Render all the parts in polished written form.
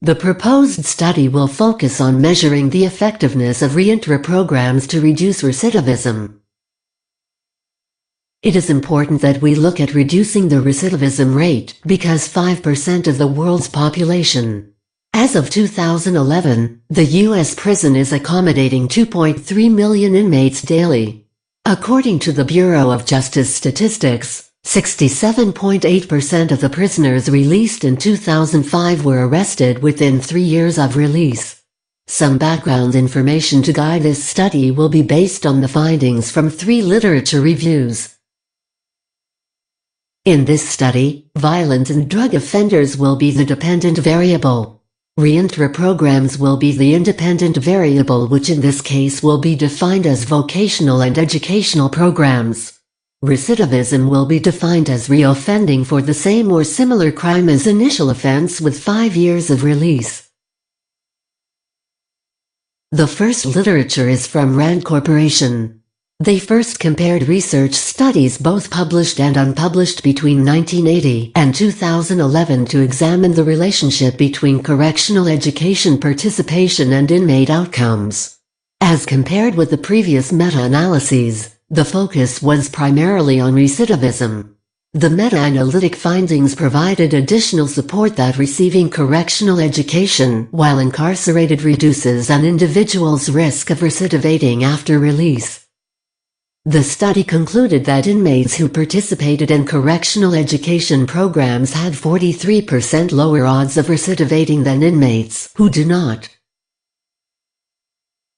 The proposed study will focus on measuring the effectiveness of reentry programs to reduce recidivism. It is important that we look at reducing the recidivism rate because 5% of the world's population. As of 2011, the U.S. prison is accommodating 2.3 million inmates daily. According to the Bureau of Justice Statistics, 67.8% of the prisoners released in 2005 were arrested within 3 years of release. Some background information to guide this study will be based on the findings from 3 literature reviews. In this study, violent and drug offenders will be the dependent variable. Reentry programs will be the independent variable, which in this case will be defined as vocational and educational programs. Recidivism will be defined as reoffending for the same or similar crime as initial offense with 5 years of release. The first literature is from RAND Corporation. They first compared research studies both published and unpublished between 1980 and 2011 to examine the relationship between correctional education participation and inmate outcomes. As compared with the previous meta-analyses, the focus was primarily on recidivism. The meta-analytic findings provided additional support that receiving correctional education while incarcerated reduces an individual's risk of recidivating after release. The study concluded that inmates who participated in correctional education programs had 43% lower odds of recidivating than inmates who do not.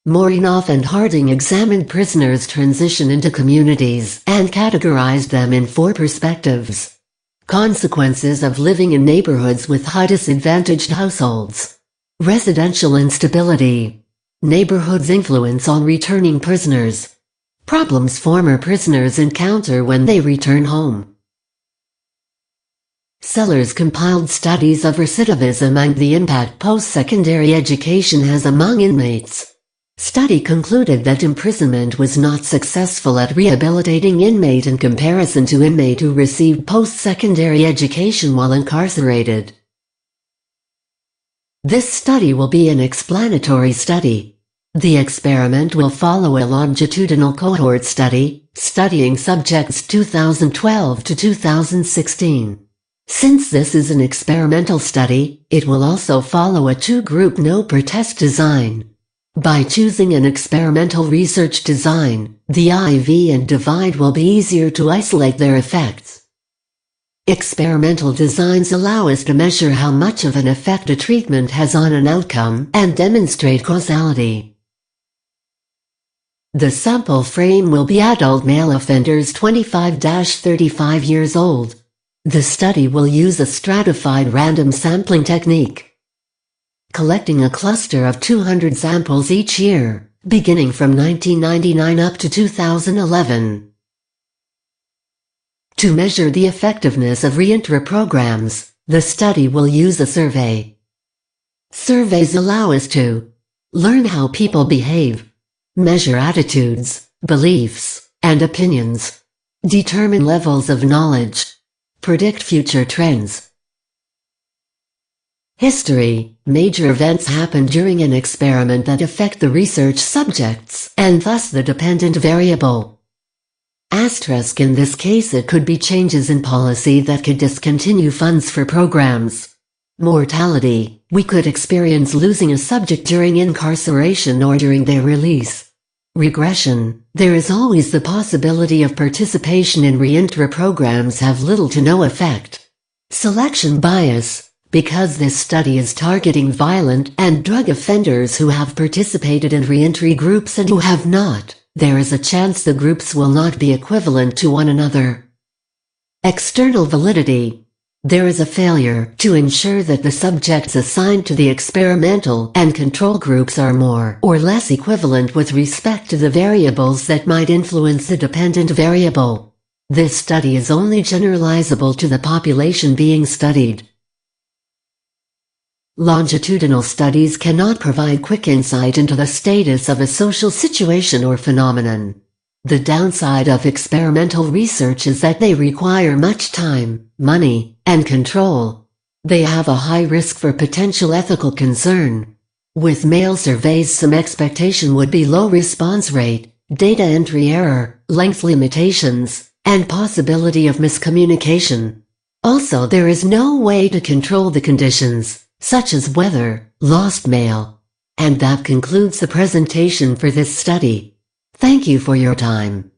Morinoff and Harding examined prisoners' transition into communities and categorized them in 4 perspectives. Consequences of living in neighborhoods with high disadvantaged households. Residential instability. Neighborhoods' influence on returning prisoners. Problems former prisoners encounter when they return home. Sellers compiled studies of recidivism and the impact post-secondary education has among inmates. Study concluded that imprisonment was not successful at rehabilitating inmate in comparison to inmate who received post-secondary education while incarcerated. This study will be an explanatory study. The experiment will follow a longitudinal cohort study, studying subjects 2012 to 2016. Since this is an experimental study, it will also follow a 2-group no-per-test design. By choosing an experimental research design, the IV and divide will be easier to isolate their effects. Experimental designs allow us to measure how much of an effect a treatment has on an outcome and demonstrate causality. The sample frame will be adult male offenders 25-35 years old. The study will use a stratified random sampling technique, collecting a cluster of 200 samples each year, beginning from 1999 up to 2011. To measure the effectiveness of reentry programs, the study will use a survey. Surveys allow us to learn how people behave, measure attitudes, beliefs, and opinions, determine levels of knowledge, predict future trends. History. Major events happen during an experiment that affect the research subjects, and thus the dependent variable. Asterisk. In this case it could be changes in policy that could discontinue funds for programs. Mortality. We could experience losing a subject during incarceration or during their release. Regression. There is always the possibility of participation in reentry programs have little to no effect. Selection bias. Because this study is targeting violent and drug offenders who have participated in reentry groups and who have not, there is a chance the groups will not be equivalent to one another. External validity. There is a failure to ensure that the subjects assigned to the experimental and control groups are more or less equivalent with respect to the variables that might influence the dependent variable. This study is only generalizable to the population being studied. Longitudinal studies cannot provide quick insight into the status of a social situation or phenomenon. The downside of experimental research is that they require much time, money, and control. They have a high risk for potential ethical concern. With male surveys, some expectation would be low response rate, data entry error, length limitations, and possibility of miscommunication. Also, there is no way to control the conditions, such as weather, lost mail. And that concludes the presentation for this study. Thank you for your time.